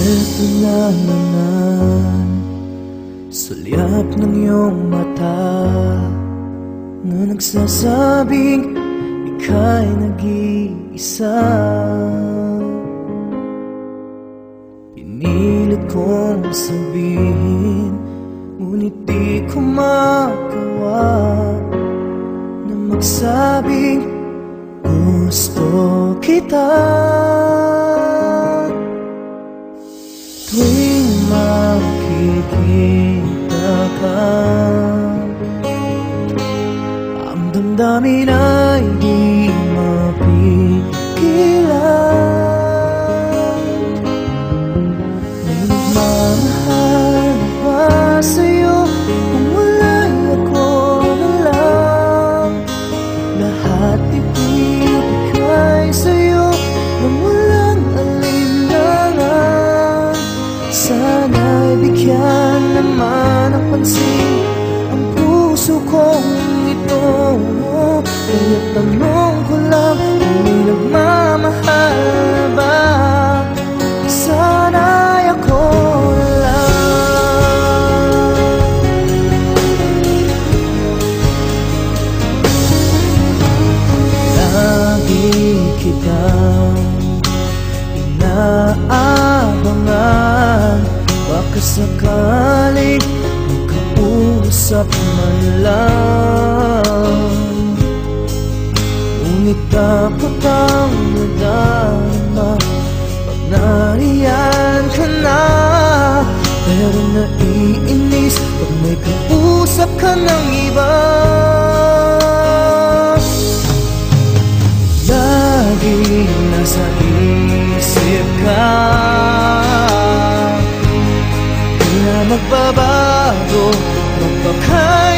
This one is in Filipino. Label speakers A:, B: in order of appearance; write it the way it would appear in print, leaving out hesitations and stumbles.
A: Eto na naman, sulyap ng iyong mata na nagsasabing ika'y nag-iisa. Pinilit kong sabihin, ngunit di ko magawa na magsabing gusto kita. Tuwing makikita ka, ang damdamin ay di mapigilan. May nagmamahal ba sa'yo kung wala'y ako na lang? Lahat ibibigay sa'yo nang walang alinlangan. Sana'y bigyan naman ng pansin ang puso kong ito. Kaya tanong ko lang, kung may nagmamahal ba? Sana'y ako lang. Lagi kitang inaabangan, baka sakaling makausap man lang. Ngunit takot ang nadama pag nariyan ka na. Pero naiinis pag may kausap ka ng iba. Lagi nasa isip ka, di na magbabago, magpakay